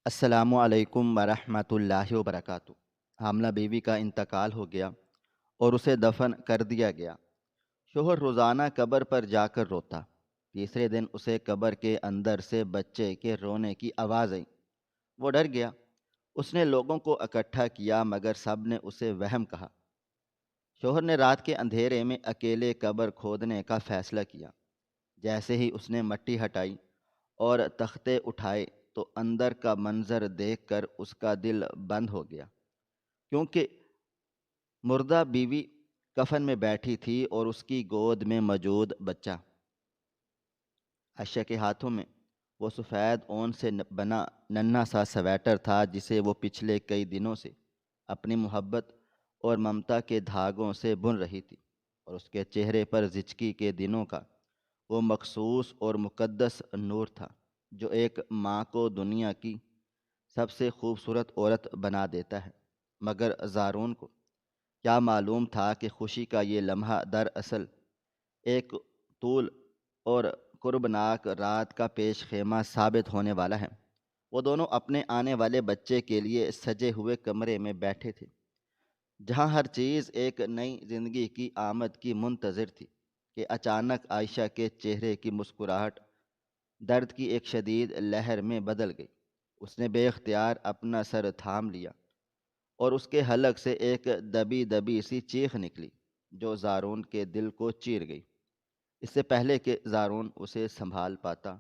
السلام علیکم ورحمۃ اللہ وبرکاتہ۔ حاملہ بیوی کا انتقال ہو گیا اور اسے دفن کر دیا گیا۔ شوہر روزانہ قبر پر جا کر روتا۔ تیسرے دن اسے قبر کے اندر سے بچے کے رونے کی آواز آئی۔ وہ ڈر گیا۔ اس نے لوگوں کو اکٹھا کیا مگر سب نے اسے وہم کہا۔ شوہر نے رات کے اندھیرے میں اکیلے قبر کھودنے کا فیصلہ کیا۔ جیسے ہی اس نے مٹی ہٹائی اور تختے اٹھائے تو اندر کا منظر دیکھ کر اس کا دل بند ہو گیا، کیونکہ مردہ بیوی کفن میں بیٹھی تھی اور اس کی گود میں موجود بچہ عائشہ کے ہاتھوں میں وہ سفید اون سے بنا ننھا سا سویٹر تھا جسے وہ پچھلے کئی دنوں سے اپنی محبت اور ممتا کے دھاگوں سے بن رہی تھی، اور اس کے چہرے پر زچگی کے دنوں کا وہ مخصوص اور مقدس نور تھا جو ایک ماں کو دنیا کی سب سے خوبصورت عورت بنا دیتا ہے۔ مگر زارون کو کیا معلوم تھا کہ خوشی کا یہ لمحہ دراصل ایک طول اور قربناک رات کا پیش خیمہ ثابت ہونے والا ہے۔ وہ دونوں اپنے آنے والے بچے کے لیے سجے ہوئے کمرے میں بیٹھے تھے، جہاں ہر چیز ایک نئی زندگی کی آمد کی منتظر تھی کہ اچانک عائشہ کے چہرے کی مسکراہٹ درد کی ایک شدید لہر میں بدل گئی۔ اس نے بے اختیار اپنا سر تھام لیا اور اس کے حلق سے ایک دبی دبی سی چیخ نکلی جو زارون کے دل کو چیر گئی۔ اس سے پہلے کہ زارون اسے سنبھال پاتا،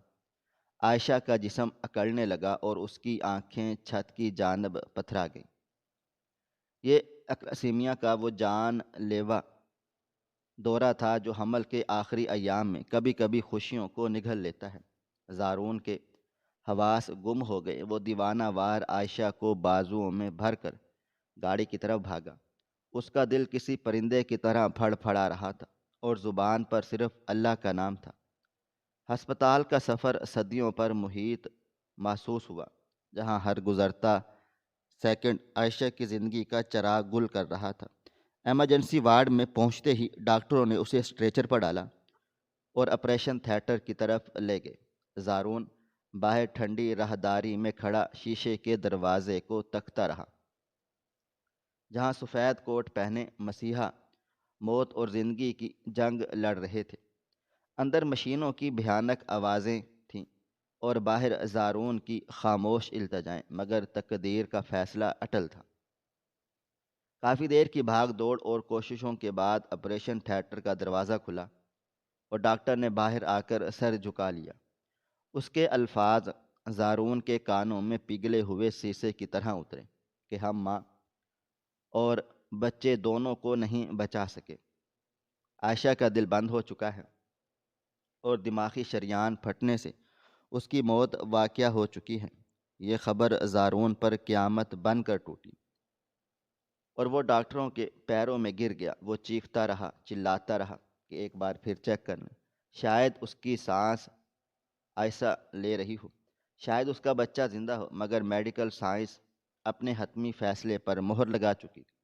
عائشہ کا جسم اکڑنے لگا اور اس کی آنکھیں چھت کی جانب پتھرا گئیں۔ یہ اکلاسیمیا کا وہ جان لیوا دورہ تھا جو حمل کے آخری ایام میں کبھی کبھی خوشیوں کو نگل لیتا ہے۔ زارون کے حواس گم ہو گئے۔ وہ دیوانہ وار عائشہ کو بازوؤں میں بھر کر گاڑی کی طرف بھاگا۔ اس کا دل کسی پرندے کی طرح پھڑ پھڑا رہا تھا اور زبان پر صرف اللہ کا نام تھا۔ ہسپتال کا سفر صدیوں پر محیط محسوس ہوا، جہاں ہر گزرتا سیکنڈ عائشہ کی زندگی کا چراغ گل کر رہا تھا۔ ایمرجنسی وارڈ میں پہنچتے ہی ڈاکٹروں نے اسے اسٹریچر پر ڈالا اور آپریشن تھیٹر کی طرف لے گئے۔ زارون باہر ٹھنڈی راہداری میں کھڑا شیشے کے دروازے کو تکتا رہا، جہاں سفید کوٹ پہنے مسیحا موت اور زندگی کی جنگ لڑ رہے تھے۔ اندر مشینوں کی بھیانک آوازیں تھیں اور باہر زارون کی خاموش التجائیں، مگر تقدیر کا فیصلہ اٹل تھا۔ کافی دیر کی بھاگ دوڑ اور کوششوں کے بعد آپریشن تھیٹر کا دروازہ کھلا اور ڈاکٹر نے باہر آ کر سر جھکا لیا۔ اس کے الفاظ زارون کے کانوں میں پگھلے ہوئے سیسے کی طرح اترے کہ ہم ماں اور بچے دونوں کو نہیں بچا سکے۔ عائشہ کا دل بند ہو چکا ہے اور دماغی شریان پھٹنے سے اس کی موت واقع ہو چکی ہے۔ یہ خبر زارون پر قیامت بن کر ٹوٹی اور وہ ڈاکٹروں کے پیروں میں گر گیا۔ وہ چیختا رہا، چلاتا رہا کہ ایک بار پھر چیک کر لیں، شاید اس کی سانس ایسا لے رہی ہو، شاید اس کا بچہ زندہ ہو۔ مگر میڈیکل سائنس اپنے حتمی فیصلے پر مہر لگا چکی تھی،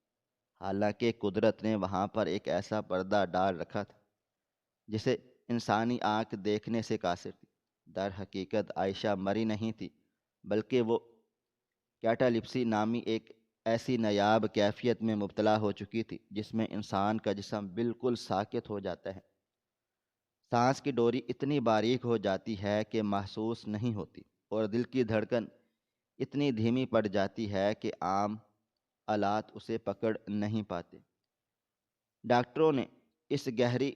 حالانکہ قدرت نے وہاں پر ایک ایسا پردہ ڈال رکھا تھا جسے انسانی آنکھ دیکھنے سے قاصر تھی۔ در حقیقت عائشہ مری نہیں تھی، بلکہ وہ کیٹالپسی نامی ایک ایسی نایاب کیفیت میں مبتلا ہو چکی تھی جس میں انسان کا جسم بالکل ساکت ہو جاتا ہے، سانس کی ڈوری اتنی باریک ہو جاتی ہے کہ محسوس نہیں ہوتی، اور دل کی دھڑکن اتنی دھیمی پڑ جاتی ہے کہ عام آلات اسے پکڑ نہیں پاتے۔ ڈاکٹروں نے اس گہری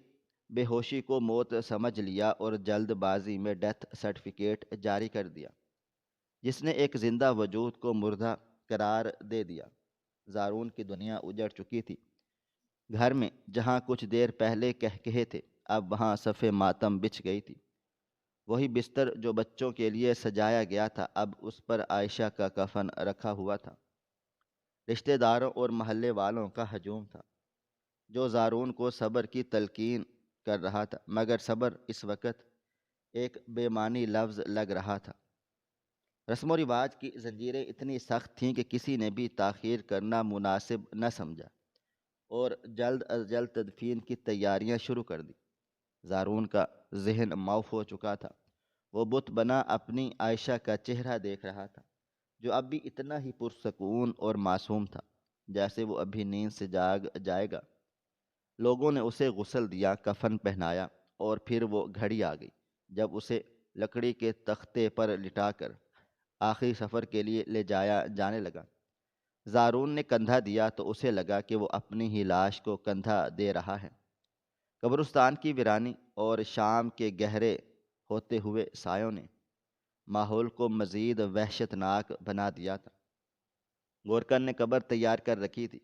بے ہوشی کو موت سمجھ لیا اور جلد بازی میں ڈیتھ سرٹیفکیٹ جاری کر دیا، جس نے ایک زندہ وجود کو مردہ قرار دے دیا۔ زارون کی دنیا اجڑ چکی تھی۔ گھر میں جہاں کچھ دیر پہلے کہے تھے، اب وہاں صف ماتم بچھ گئی تھی۔ وہی بستر جو بچوں کے لیے سجایا گیا تھا، اب اس پر عائشہ کا کفن رکھا ہوا تھا۔ رشتہ داروں اور محلے والوں کا ہجوم تھا جو زارون کو صبر کی تلقین کر رہا تھا، مگر صبر اس وقت ایک بے معنی لفظ لگ رہا تھا۔ رسم و رواج کی زنجیریں اتنی سخت تھیں کہ کسی نے بھی تاخیر کرنا مناسب نہ سمجھا اور جلد از جلد تدفین کی تیاریاں شروع کر دی۔ زارون کا ذہن معاف ہو چکا تھا۔ وہ بت بنا اپنی عائشہ کا چہرہ دیکھ رہا تھا، جو اب بھی اتنا ہی پرسکون اور معصوم تھا جیسے وہ ابھی نیند سے جاگ جائے گا۔ لوگوں نے اسے غسل دیا، کفن پہنایا، اور پھر وہ گھڑی آ گئی جب اسے لکڑی کے تختے پر لٹا کر آخری سفر کے لیے لے جایا جانے لگا۔ زارون نے کندھا دیا تو اسے لگا کہ وہ اپنی ہی لاش کو کندھا دے رہا ہے۔ قبرستان کی ویرانی اور شام کے گہرے ہوتے ہوئے سایوں نے ماحول کو مزید وحشت ناک بنا دیا تھا۔ گورکن نے قبر تیار کر رکھی تھی،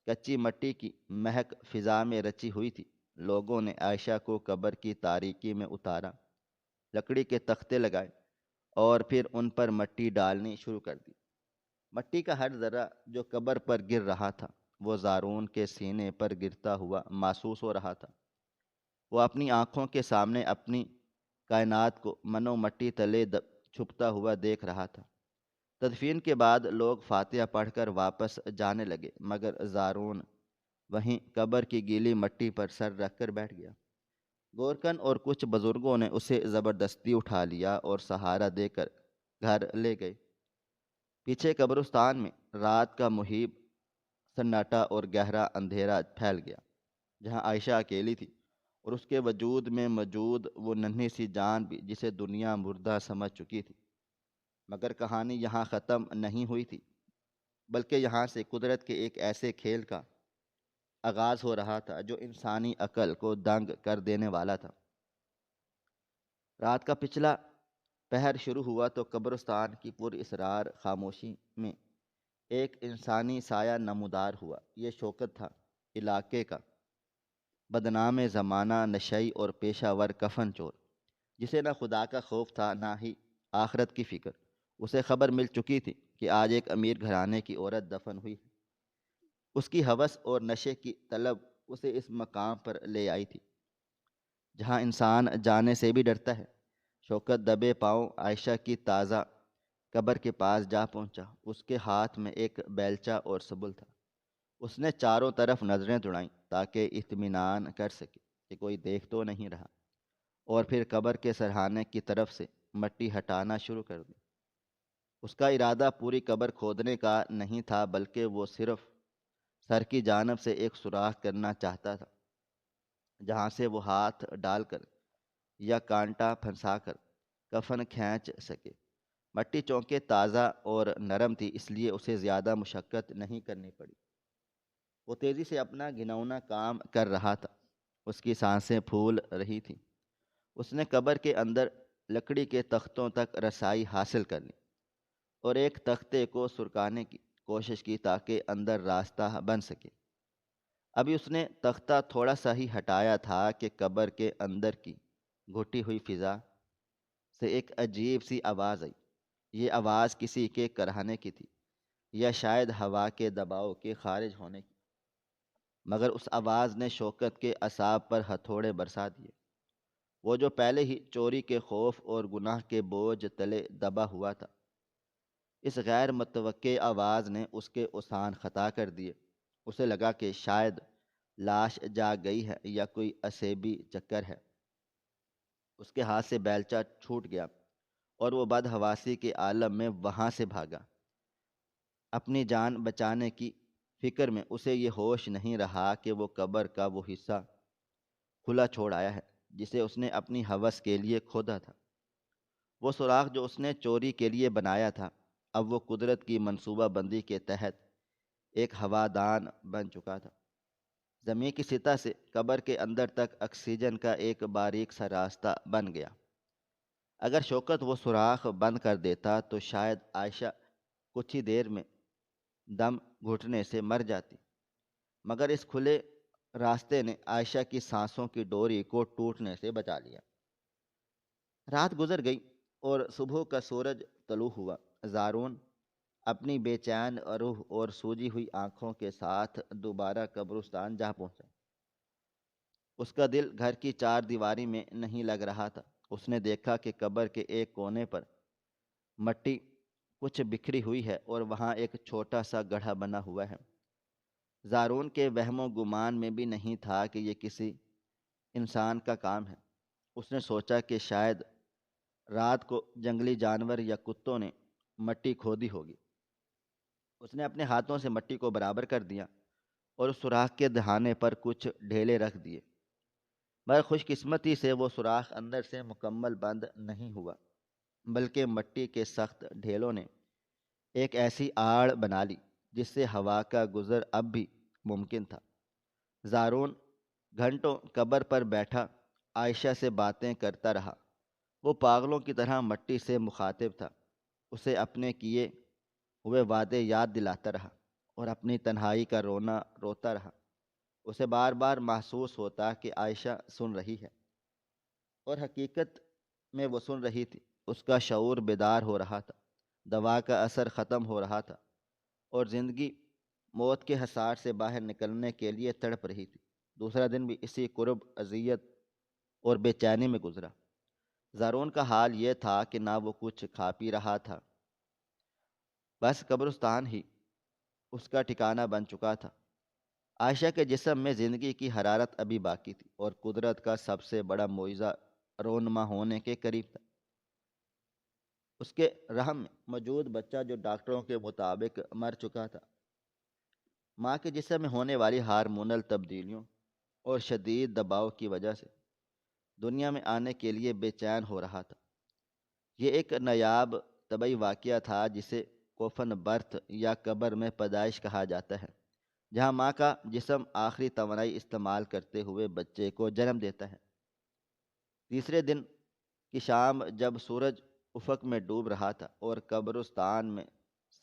کچی مٹی کی مہک فضا میں رچی ہوئی تھی۔ لوگوں نے عائشہ کو قبر کی تاریکی میں اتارا، لکڑی کے تختے لگائے اور پھر ان پر مٹی ڈالنی شروع کر دی۔ مٹی کا ہر ذرہ جو قبر پر گر رہا تھا وہ زارون کے سینے پر گرتا ہوا محسوس ہو رہا تھا۔ وہ اپنی آنکھوں کے سامنے اپنی کائنات کو منو مٹی تلے چھپتا ہوا دیکھ رہا تھا۔ تدفین کے بعد لوگ فاتحہ پڑھ کر واپس جانے لگے، مگر زارون وہیں قبر کی گیلی مٹی پر سر رکھ کر بیٹھ گیا۔ گورکن اور کچھ بزرگوں نے اسے زبردستی اٹھا لیا اور سہارا دے کر گھر لے گئے۔ پیچھے قبرستان میں رات کا محیب سناٹا اور گہرا اندھیرا پھیل گیا، جہاں عائشہ اکیلی تھی اور اس کے وجود میں موجود وہ ننھی سی جان بھی جسے دنیا مردہ سمجھ چکی تھی۔ مگر کہانی یہاں ختم نہیں ہوئی تھی، بلکہ یہاں سے قدرت کے ایک ایسے کھیل کا آغاز ہو رہا تھا جو انسانی عقل کو دنگ کر دینے والا تھا۔ رات کا پچھلا پہر شروع ہوا تو قبرستان کی پر اسرار خاموشی میں ایک انسانی سایہ نمودار ہوا۔ یہ شوکت تھا، علاقے کا بدنام زمانہ، نشئی اور پیشہ ور کفن چور، جسے نہ خدا کا خوف تھا نہ ہی آخرت کی فکر۔ اسے خبر مل چکی تھی کہ آج ایک امیر گھرانے کی عورت دفن ہوئی ہے۔ اس کی ہوس اور نشے کی طلب اسے اس مقام پر لے آئی تھی جہاں انسان جانے سے بھی ڈرتا ہے۔ شوکت دبے پاؤں عائشہ کی تازہ قبر کے پاس جا پہنچا۔ اس کے ہاتھ میں ایک بیلچہ اور سبل تھا۔ اس نے چاروں طرف نظریں دوڑائیں تاکہ اطمینان کر سکے کہ کوئی دیکھ تو نہیں رہا، اور پھر قبر کے سرہانے کی طرف سے مٹی ہٹانا شروع کر دی۔ اس کا ارادہ پوری قبر کھودنے کا نہیں تھا، بلکہ وہ صرف سر کی جانب سے ایک سوراخ کرنا چاہتا تھا جہاں سے وہ ہاتھ ڈال کر یا کانٹا پھنسا کر کفن کھینچ سکے۔ مٹی چونکہ تازہ اور نرم تھی، اس لیے اسے زیادہ مشقت نہیں کرنی پڑی۔ وہ تیزی سے اپنا گھناؤنا کام کر رہا تھا، اس کی سانسیں پھول رہی تھیں۔ اس نے قبر کے اندر لکڑی کے تختوں تک رسائی حاصل کر لی اور ایک تختے کو سرکانے کی کوشش کی تاکہ اندر راستہ بن سکے۔ ابھی اس نے تختہ تھوڑا سا ہی ہٹایا تھا کہ قبر کے اندر کی گھٹی ہوئی فضا سے ایک عجیب سی آواز آئی۔ یہ آواز کسی کے کرہنے کی تھی یا شاید ہوا کے دباؤ کے خارج ہونے کی، مگر اس آواز نے شوکت کے اعصاب پر ہتھوڑے برسا دیے۔ وہ جو پہلے ہی چوری کے خوف اور گناہ کے بوجھ تلے دبا ہوا تھا، اس غیر متوقع آواز نے اس کے اوسان خطا کر دیے۔ اسے لگا کہ شاید لاش جاگ گئی ہے یا کوئی اسیبی چکر ہے۔ اس کے ہاتھ سے بیلچہ چھوٹ گیا اور وہ بدحواسی کے عالم میں وہاں سے بھاگا۔ اپنی جان بچانے کی فکر میں اسے یہ ہوش نہیں رہا کہ وہ قبر کا وہ حصہ کھلا چھوڑ آیا ہے جسے اس نے اپنی ہوس کے لیے کھودا تھا۔ وہ سوراخ جو اس نے چوری کے لیے بنایا تھا، اب وہ قدرت کی منصوبہ بندی کے تحت ایک ہوادان بن چکا تھا۔ زمین کی سطح سے قبر کے اندر تک آکسیجن کا ایک باریک سا راستہ بن گیا۔ اگر شوکت وہ سوراخ بند کر دیتا تو شاید عائشہ کچھ ہی دیر میں دم گھٹنے سے مر جاتی، مگر اس کھلے راستے نے عائشہ کی سانسوں کی ڈوری کو ٹوٹنے سے بچا لیا۔ رات گزر گئی اور صبح کا سورج طلوع ہوا۔ زارون اپنی بے چین روح اور سوجی ہوئی آنکھوں کے ساتھ دوبارہ قبرستان جا پہنچا۔ اس کا دل گھر کی چار دیواری میں نہیں لگ رہا تھا۔ اس نے دیکھا کہ قبر کے ایک کونے پر مٹی کچھ بکھری ہوئی ہے اور وہاں ایک چھوٹا سا گڑھا بنا ہوا ہے۔ زارون کے وہم و گمان میں بھی نہیں تھا کہ یہ کسی انسان کا کام ہے۔ اس نے سوچا کہ شاید رات کو جنگلی جانور یا کتوں نے مٹی کھودی ہوگی۔ اس نے اپنے ہاتھوں سے مٹی کو برابر کر دیا اور اس سوراخ کے دہانے پر کچھ ڈھیلے رکھ دیے، مگر خوش قسمتی سے وہ سوراخ اندر سے مکمل بند نہیں ہوا، بلکہ مٹی کے سخت ڈھیلوں نے ایک ایسی آڑ بنا لی جس سے ہوا کا گزر اب بھی ممکن تھا۔ زارون گھنٹوں قبر پر بیٹھا عائشہ سے باتیں کرتا رہا۔ وہ پاگلوں کی طرح مٹی سے مخاطب تھا، اسے اپنے کیے ہوئے وعدے یاد دلاتا رہا اور اپنی تنہائی کا رونا روتا رہا۔ اسے بار بار محسوس ہوتا کہ عائشہ سن رہی ہے، اور حقیقت میں وہ سن رہی تھی۔ اس کا شعور بیدار ہو رہا تھا، دوا کا اثر ختم ہو رہا تھا، اور زندگی موت کے حصار سے باہر نکلنے کے لیے تڑپ رہی تھی۔ دوسرا دن بھی اسی کرب، اذیت اور بے چینی میں گزرا۔ زارون کا حال یہ تھا کہ نہ وہ کچھ کھا پی رہا تھا، بس قبرستان ہی اس کا ٹھکانہ بن چکا تھا۔ عائشہ کے جسم میں زندگی کی حرارت ابھی باقی تھی، اور قدرت کا سب سے بڑا معجزہ رونما ہونے کے قریب تھا۔ اس کے رحم میں موجود بچہ، جو ڈاکٹروں کے مطابق مر چکا تھا، ماں کے جسم میں ہونے والی ہارمونل تبدیلیوں اور شدید دباؤ کی وجہ سے دنیا میں آنے کے لیے بے چین ہو رہا تھا۔ یہ ایک نایاب طبعی واقعہ تھا جسے کوفن برتھ یا قبر میں پیدائش کہا جاتا ہے، جہاں ماں کا جسم آخری توانائی استعمال کرتے ہوئے بچے کو جنم دیتا ہے۔ تیسرے دن کی شام جب سورج افق میں ڈوب رہا تھا اور قبرستان میں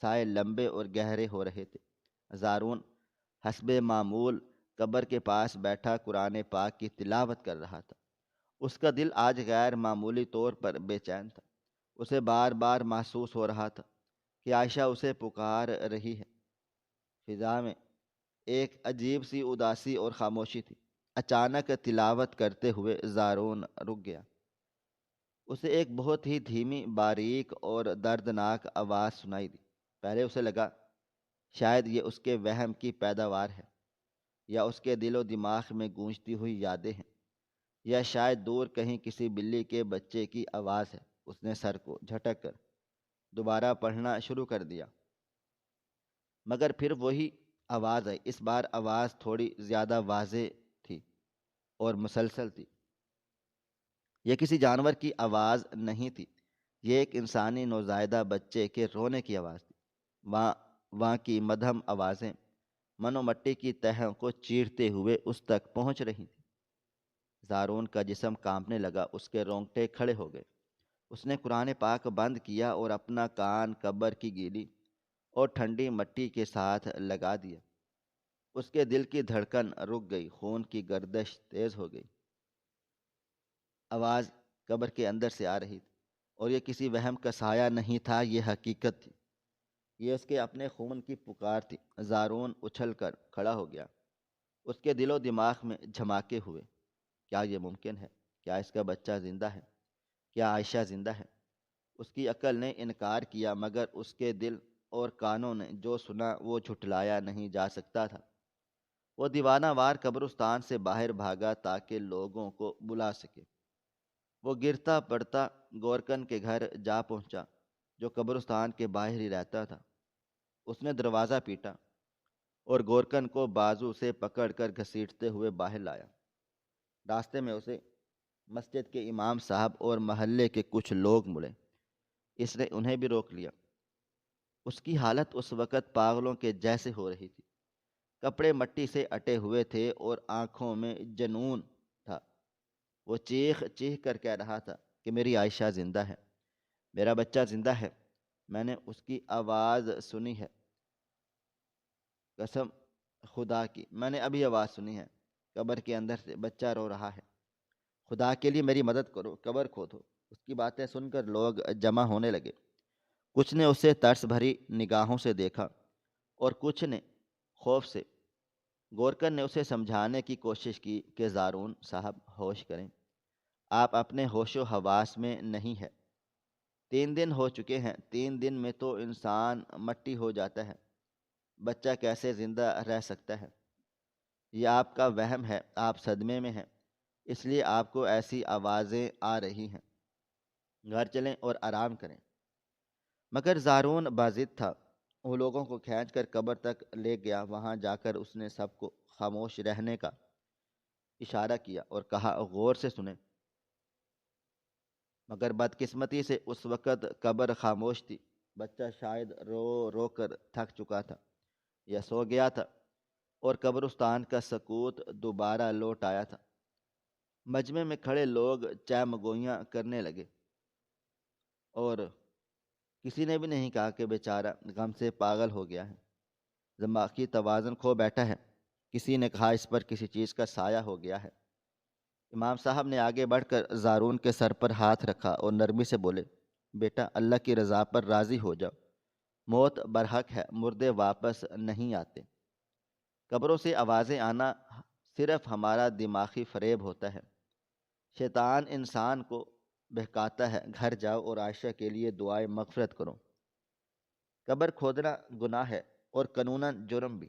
سائے لمبے اور گہرے ہو رہے تھے، زارون حسب معمول قبر کے پاس بیٹھا قرآن پاک کی تلاوت کر رہا تھا۔ اس کا دل آج غیر معمولی طور پر بے چین تھا۔ اسے بار بار محسوس ہو رہا تھا کہ عائشہ اسے پکار رہی ہے۔ فضا میں ایک عجیب سی اداسی اور خاموشی تھی۔ اچانک تلاوت کرتے ہوئے زارون رک گیا۔ اسے ایک بہت ہی دھیمی، باریک اور دردناک آواز سنائی دی۔ پہلے اسے لگا شاید یہ اس کے وہم کی پیداوار ہے، یا اس کے دل و دماغ میں گونجتی ہوئی یادیں ہیں، یا شاید دور کہیں کسی بلی کے بچے کی آواز ہے۔ اس نے سر کو جھٹک کر دوبارہ پڑھنا شروع کر دیا، مگر پھر وہی آواز آئی۔ اس بار آواز تھوڑی زیادہ واضح تھی اور مسلسل تھی۔ یہ کسی جانور کی آواز نہیں تھی، یہ ایک انسانی نوزائیدہ بچے کے رونے کی آواز تھی۔ وہاں کی مدھم آوازیں من و مٹی کی تہوں کو چیرتے ہوئے اس تک پہنچ رہی تھیں۔ زارون کا جسم کانپنے لگا، اس کے رونگٹے کھڑے ہو گئے۔ اس نے قرآن پاک بند کیا اور اپنا کان قبر کی گیلی اور ٹھنڈی مٹی کے ساتھ لگا دیا۔ اس کے دل کی دھڑکن رک گئی، خون کی گردش تیز ہو گئی۔ آواز قبر کے اندر سے آ رہی تھی، اور یہ کسی وہم کا سایہ نہیں تھا، یہ حقیقت تھی۔ یہ اس کے اپنے خون کی پکار تھی۔ زارون اچھل کر کھڑا ہو گیا۔ اس کے دل و دماغ میں جھماکے ہوئے۔ کیا یہ ممکن ہے؟ کیا اس کا بچہ زندہ ہے؟ کیا عائشہ زندہ ہے؟ اس کی عقل نے انکار کیا، مگر اس کے دل اور کانوں نے جو سنا وہ جھٹلایا نہیں جا سکتا تھا۔ وہ دیوانہ وار قبرستان سے باہر بھاگا تاکہ لوگوں کو بلا سکے۔ وہ گرتا پڑتا گورکن کے گھر جا پہنچا، جو قبرستان کے باہر ہی رہتا تھا۔ اس نے دروازہ پیٹا اور گورکن کو بازو سے پکڑ کر گھسیٹتے ہوئے باہر لایا۔ راستے میں اسے مسجد کے امام صاحب اور محلے کے کچھ لوگ ملے۔ اس نے انہیں بھی روک لیا۔ اس کی حالت اس وقت پاگلوں کے جیسے ہو رہی تھی۔ کپڑے مٹی سے اٹے ہوئے تھے اور آنکھوں میں جنون تھا۔ وہ چیخ چیخ کر کہہ رہا تھا کہ میری عائشہ زندہ ہے، میرا بچہ زندہ ہے، میں نے اس کی آواز سنی ہے، قسم خدا کی میں نے ابھی آواز سنی ہے، قبر کے اندر سے بچہ رو رہا ہے، خدا کے لیے میری مدد کرو، قبر کھودو۔ اس کی باتیں سن کر لوگ جمع ہونے لگے۔ کچھ نے اسے ترس بھری نگاہوں سے دیکھا اور کچھ نے خوف سے۔ گورکن نے اسے سمجھانے کی کوشش کی کہ زارون صاحب ہوش کریں، آپ اپنے ہوش و حواس میں نہیں ہے۔ 3 دن ہو چکے ہیں، 3 دن میں تو انسان مٹی ہو جاتا ہے، بچہ کیسے زندہ رہ سکتا ہے؟ یہ آپ کا وہم ہے، آپ صدمے میں ہیں، اس لیے آپ کو ایسی آوازیں آ رہی ہیں۔ گھر چلیں اور آرام کریں۔ مگر زارون باضد تھا، وہ لوگوں کو کھینچ کر قبر تک لے گیا۔ وہاں جا کر اس نے سب کو خاموش رہنے کا اشارہ کیا اور کہا، غور سے سنیں۔ مگر بدقسمتی سے اس وقت قبر خاموش تھی۔ بچہ شاید رو رو کر تھک چکا تھا یا سو گیا تھا، اور قبرستان کا سکوت دوبارہ لوٹ آیا تھا۔ مجمع میں کھڑے لوگ چہ کرنے لگے، اور کسی نے بھی نہیں کہا کہ بیچارہ غم سے پاگل ہو گیا ہے، دماغی توازن کھو بیٹھا ہے۔ کسی نے کہا اس پر کسی چیز کا سایہ ہو گیا ہے۔ امام صاحب نے آگے بڑھ کر زارون کے سر پر ہاتھ رکھا اور نرمی سے بولے، بیٹا، اللہ کی رضا پر راضی ہو جاؤ۔ موت برحق ہے، مردے واپس نہیں آتے۔ قبروں سے آوازیں آنا صرف ہمارا دماغی فریب ہوتا ہے۔ شیطان انسان کو بہکاتا ہے، گھر جاؤ اور عائشہ کے لیے دعائے مغفرت کرو۔ قبر کھودنا گناہ ہے اور قانوناً جرم بھی۔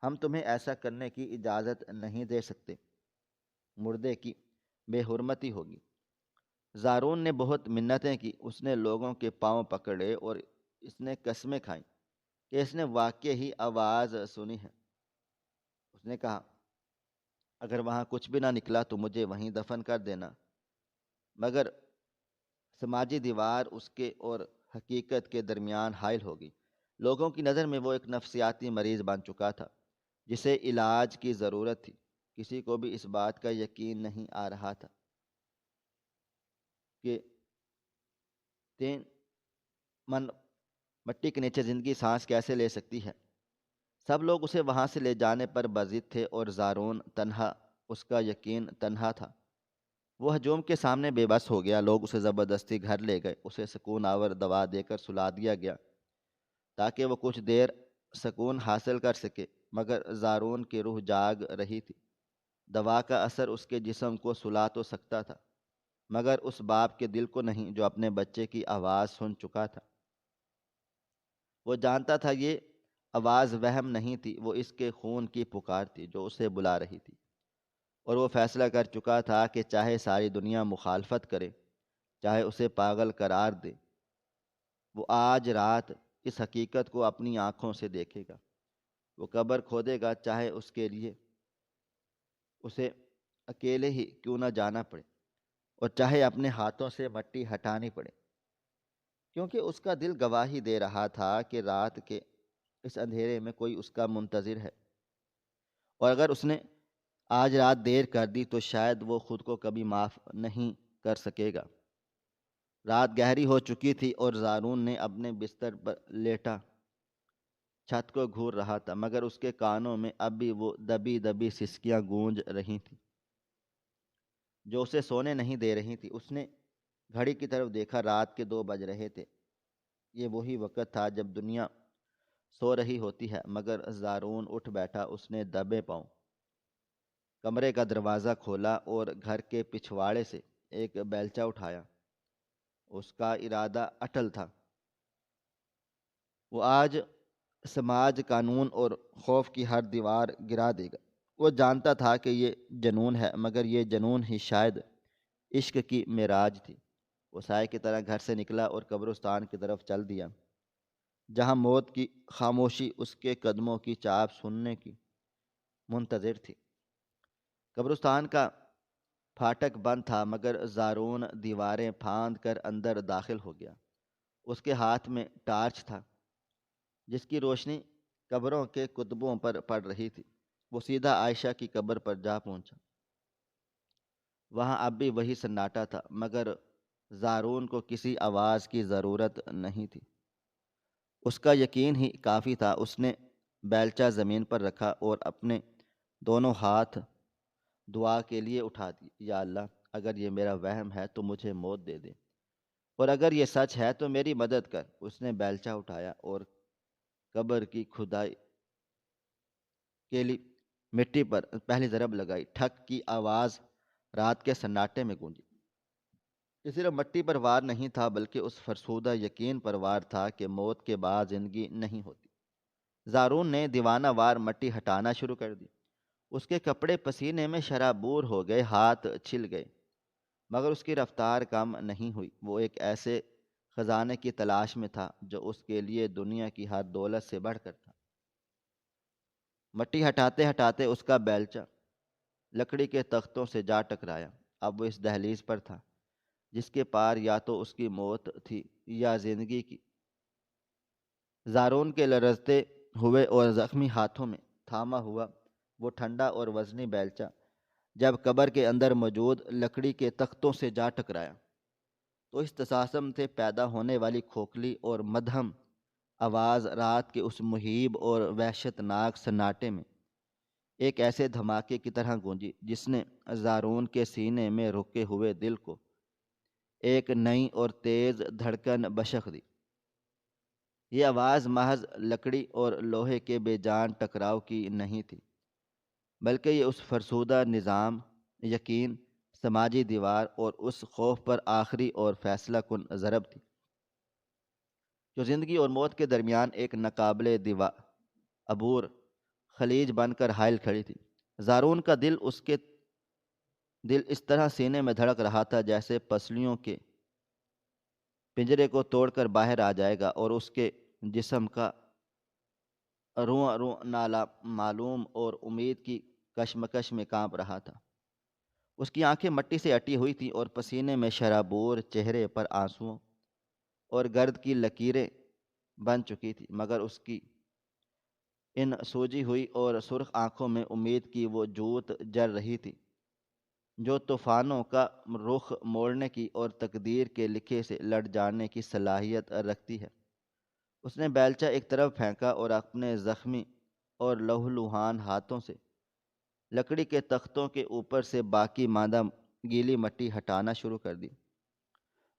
ہم تمہیں ایسا کرنے کی اجازت نہیں دے سکتے، مردے کی بے حرمتی ہوگی۔ زارون نے بہت منتیں کی، اس نے لوگوں کے پاؤں پکڑے اور اس نے قسمیں کھائیں کہ اس نے واقع ہی آواز سنی ہے۔ اس نے کہا، اگر وہاں کچھ بھی نہ نکلا تو مجھے وہیں دفن کر دینا۔ مگر سماجی دیوار اس کے اور حقیقت کے درمیان حائل ہو گئی۔ لوگوں کی نظر میں وہ ایک نفسیاتی مریض بن چکا تھا جسے علاج کی ضرورت تھی۔ کسی کو بھی اس بات کا یقین نہیں آ رہا تھا کہ 3 من مٹی کے نیچے زندگی سانس کیسے لے سکتی ہے۔ سب لوگ اسے وہاں سے لے جانے پر باضد تھے اور زارون تنہا، اس کا یقین تنہا تھا۔ وہ ہجوم کے سامنے بے بس ہو گیا۔ لوگ اسے زبردستی گھر لے گئے، اسے سکون آور دوا دے کر سلا دیا گیا تاکہ وہ کچھ دیر سکون حاصل کر سکے۔ مگر زارون کی روح جاگ رہی تھی۔ دوا کا اثر اس کے جسم کو سلا تو سکتا تھا، مگر اس باپ کے دل کو نہیں جو اپنے بچے کی آواز سن چکا تھا۔ وہ جانتا تھا یہ آواز وہم نہیں تھی، وہ اس کے خون کی پکار تھی جو اسے بلا رہی تھی۔ اور وہ فیصلہ کر چکا تھا کہ چاہے ساری دنیا مخالفت کرے، چاہے اسے پاگل قرار دے، وہ آج رات اس حقیقت کو اپنی آنکھوں سے دیکھے گا۔ وہ قبر کھودے گا، چاہے اس کے لیے اسے اکیلے ہی کیوں نہ جانا پڑے، اور چاہے اپنے ہاتھوں سے مٹی ہٹانی پڑے، کیونکہ اس کا دل گواہی دے رہا تھا کہ رات کے اس اندھیرے میں کوئی اس کا منتظر ہے، اور اگر اس نے آج رات دیر کر دی تو شاید وہ خود کو کبھی معاف نہیں کر سکے گا۔ رات گہری ہو چکی تھی اور زارون نے اپنے بستر پر لیٹا چھت کو گھور رہا تھا، مگر اس کے کانوں میں اب بھی وہ دبی دبی سسکیاں گونج رہی تھیں جو اسے سونے نہیں دے رہی تھی۔ اس نے گھڑی کی طرف دیکھا، رات کے 2 بج رہے تھے۔ یہ وہی وقت تھا جب دنیا سو رہی ہوتی ہے، مگر زارون اٹھ بیٹھا۔ اس نے دبے پاؤں کمرے کا دروازہ کھولا اور گھر کے پچھواڑے سے ایک بیلچہ اٹھایا۔ اس کا ارادہ اٹل تھا، وہ آج سماج، قانون اور خوف کی ہر دیوار گرا دے گا۔ وہ جانتا تھا کہ یہ جنون ہے، مگر یہ جنون ہی شاید عشق کی معراج تھی۔ وہ سائے کی طرح گھر سے نکلا اور قبرستان کی طرف چل دیا، جہاں موت کی خاموشی اس کے قدموں کی چاپ سننے کی منتظر تھی۔ قبرستان کا پھاٹک بند تھا، مگر زارون دیواریں پھاند کر اندر داخل ہو گیا۔ اس کے ہاتھ میں ٹارچ تھا جس کی روشنی قبروں کے کتبوں پر پڑ رہی تھی۔ وہ سیدھا عائشہ کی قبر پر جا پہنچا۔ وہاں اب بھی وہی سناٹا تھا، مگر زارون کو کسی آواز کی ضرورت نہیں تھی۔ اس کا یقین ہی کافی تھا۔ اس نے بیلچہ زمین پر رکھا اور اپنے دونوں ہاتھ دعا کے لیے اٹھا دی۔ یا اللہ، اگر یہ میرا وہم ہے تو مجھے موت دے دے، اور اگر یہ سچ ہے تو میری مدد کر۔ اس نے بیلچہ اٹھایا اور قبر کی کھدائی کے لیے مٹی پر پہلی ضرب لگائی۔ ٹھک کی آواز رات کے سناٹے میں گونجی۔ یہ صرف مٹی پر وار نہیں تھا، بلکہ اس فرسودہ یقین پر وار تھا کہ موت کے بعد زندگی نہیں ہوتی۔ زارون نے دیوانہ وار مٹی ہٹانا شروع کر دی۔ اس کے کپڑے پسینے میں شرابور ہو گئے، ہاتھ چھل گئے، مگر اس کی رفتار کم نہیں ہوئی۔ وہ ایک ایسے خزانے کی تلاش میں تھا جو اس کے لیے دنیا کی ہر دولت سے بڑھ کر تھا۔ مٹی ہٹاتے ہٹاتے اس کا بیلچہ لکڑی کے تختوں سے جا ٹکرایا۔ اب وہ اس دہلیز پر تھا جس کے پار یا تو اس کی موت تھی یا زندگی کی۔ زارون کے لرزتے ہوئے اور زخمی ہاتھوں میں تھاما ہوا وہ ٹھنڈا اور وزنی بیلچہ جب قبر کے اندر موجود لکڑی کے تختوں سے جا ٹکرایا تو اس تصادم سے پیدا ہونے والی کھوکھلی اور مدھم آواز رات کے اس مہیب اور وحشت ناک سناٹے میں ایک ایسے دھماکے کی طرح گونجی جس نے زارون کے سینے میں رکے ہوئے دل کو ایک نئی اور تیز دھڑکن بشخ دی۔ یہ آواز محض لکڑی اور لوہے کے بے جان ٹکراؤ کی نہیں تھی، بلکہ یہ اس فرسودہ نظام، یقین، سماجی دیوار اور اس خوف پر آخری اور فیصلہ کن ضرب تھی جو زندگی اور موت کے درمیان ایک ناقابل عبور خلیج بن کر حائل کھڑی تھی۔ زارون کا دل اس طرح سینے میں دھڑک رہا تھا جیسے پسلیوں کے پنجرے کو توڑ کر باہر آ جائے گا، اور اس کے جسم کا رواں رواں نالا معلوم اور امید کی کشمکش میں کانپ رہا تھا۔ اس کی آنکھیں مٹی سے اٹی ہوئی تھیں اور پسینے میں شرابور چہرے پر آنسوؤں اور گرد کی لکیریں بن چکی تھی، مگر اس کی ان سوجی ہوئی اور سرخ آنکھوں میں امید کی وہ جوت جل رہی تھی جو طوفانوں کا رخ موڑنے کی اور تقدیر کے لکھے سے لڑ جانے کی صلاحیت رکھتی ہے۔ اس نے بیلچہ ایک طرف پھینکا اور اپنے زخمی اور لہولہان ہاتھوں سے لکڑی کے تختوں کے اوپر سے باقی ماندہ گیلی مٹی ہٹانا شروع کر دی۔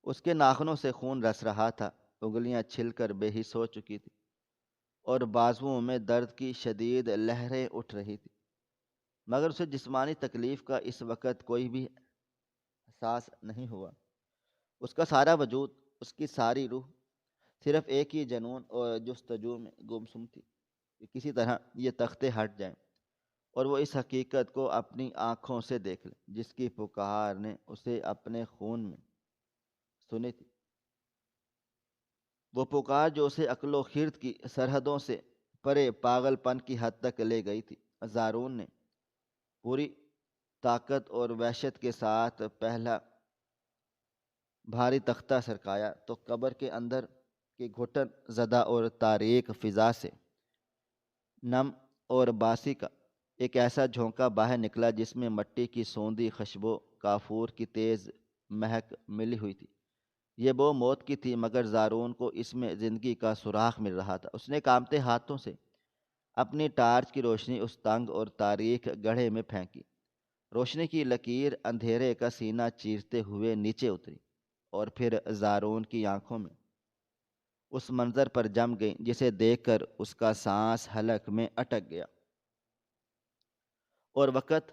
اس کے ناخنوں سے خون رس رہا تھا، انگلیاں چھل کر بے حس ہو چکی تھی اور بازوؤں میں درد کی شدید لہریں اٹھ رہی تھی، مگر اسے جسمانی تکلیف کا اس وقت کوئی بھی احساس نہیں ہوا۔ اس کا سارا وجود، اس کی ساری روح صرف ایک ہی جنون اور جستجو میں گمسم تھی کہ کسی طرح یہ تختے ہٹ جائیں اور وہ اس حقیقت کو اپنی آنکھوں سے دیکھ لے جس کی پکار نے اسے اپنے خون میں سنی تھی، وہ پکار جو اسے عقل و خرد کی سرحدوں سے پرے پاگل پن کی حد تک لے گئی تھی۔ زارون نے پوری طاقت اور وحشت کے ساتھ پہلا بھاری تختہ سرکایا تو قبر کے اندر کی گھٹن زدہ اور تاریک فضا سے نم اور باسی کا ایک ایسا جھونکا باہر نکلا جس میں مٹی کی سوندھی خوشبو کافور کی تیز مہک ملی ہوئی تھی۔ یہ بو موت کی تھی، مگر زارون کو اس میں زندگی کا سراغ مل رہا تھا۔ اس نے کانپتے ہاتھوں سے اپنی ٹارچ کی روشنی اس تنگ اور تاریک گڑھے میں پھینکی۔ روشنی کی لکیر اندھیرے کا سینہ چیرتے ہوئے نیچے اتری اور پھر زارون کی آنکھوں میں اس منظر پر جم گئی جسے دیکھ کر اس کا سانس حلق میں اٹک گیا اور وقت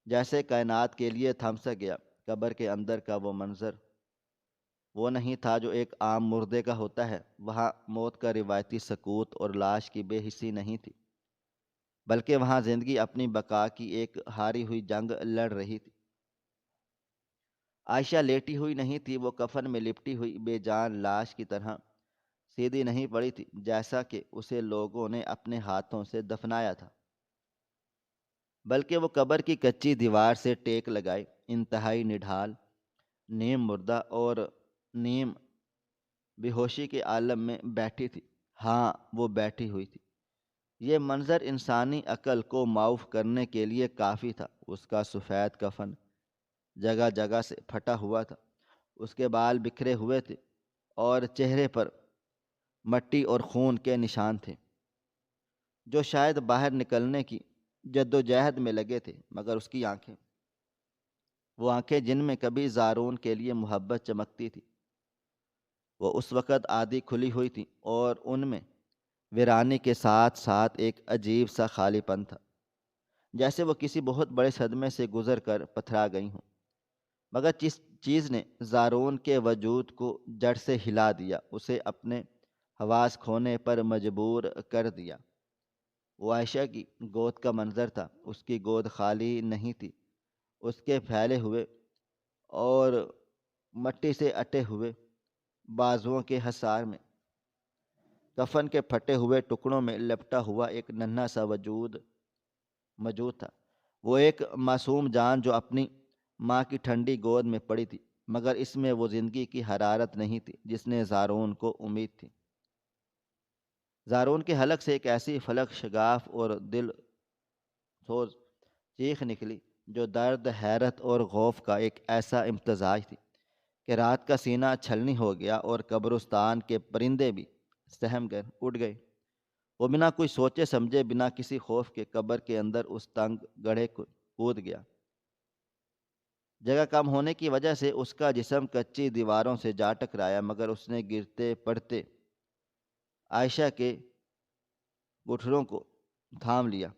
جیسے کائنات کے لیے تھم سا گیا۔ قبر کے اندر کا وہ منظر وہ نہیں تھا جو ایک عام مردے کا ہوتا ہے۔ وہاں موت کا روایتی سکوت اور لاش کی بے حسی نہیں تھی، بلکہ وہاں زندگی اپنی بقا کی ایک ہاری ہوئی جنگ لڑ رہی تھی۔ عائشہ لیٹی ہوئی نہیں تھی، وہ کفن میں لپٹی ہوئی بے جان لاش کی طرح سیدھی نہیں پڑی تھی جیسا کہ اسے لوگوں نے اپنے ہاتھوں سے دفنایا تھا، بلکہ وہ قبر کی کچی دیوار سے ٹیک لگائے، انتہائی نڈھال، نیم مردہ اور نیم بے ہوشی کے عالم میں بیٹھی تھی۔ ہاں، وہ بیٹھی ہوئی تھی۔ یہ منظر انسانی عقل کو معاف کرنے کے لیے کافی تھا۔ اس کا سفید کفن جگہ جگہ سے پھٹا ہوا تھا، اس کے بال بکھرے ہوئے تھے اور چہرے پر مٹی اور خون کے نشان تھے جو شاید باہر نکلنے کی جدوجہد میں لگے تھے، مگر اس کی آنکھیں، وہ آنکھیں جن میں کبھی زارون کے لیے محبت چمکتی تھی، وہ اس وقت آدھی کھلی ہوئی تھیں اور ان میں ویرانی کے ساتھ ساتھ ایک عجیب سا خالی پن تھا، جیسے وہ کسی بہت بڑے صدمے سے گزر کر پتھرا گئی ہوں۔ مگر جس چیز نے زارون کے وجود کو جڑ سے ہلا دیا، اسے اپنے حواس کھونے پر مجبور کر دیا، وہ عائشہ کی گود کا منظر تھا۔ اس کی گود خالی نہیں تھی، اس کے پھیلے ہوئے اور مٹی سے اٹے ہوئے بازوؤں کے حصار میں کفن کے پھٹے ہوئے ٹکڑوں میں لپٹا ہوا ایک ننھا سا موجود تھا۔ وہ ایک معصوم جان جو اپنی ماں کی ٹھنڈی گود میں پڑی تھی، مگر اس میں وہ زندگی کی حرارت نہیں تھی جس نے زارون کو امید تھی۔ زارون کے حلق سے ایک ایسی فلک شگاف اور دل سوز چیخ نکلی جو درد، حیرت اور خوف کا ایک ایسا امتزاج تھی کہ رات کا سینہ چھلنی ہو گیا اور قبرستان کے پرندے بھی سہم کر اٹھ گئے۔ وہ بنا کوئی سوچے سمجھے، بنا کسی خوف کے قبر کے اندر اس تنگ گڑھے کو کود گیا۔ جگہ کم ہونے کی وجہ سے اس کا جسم کچی دیواروں سے جا ٹکرایا، مگر اس نے گرتے پڑتے عائشہ کے گٹھروں کو تھام لیا۔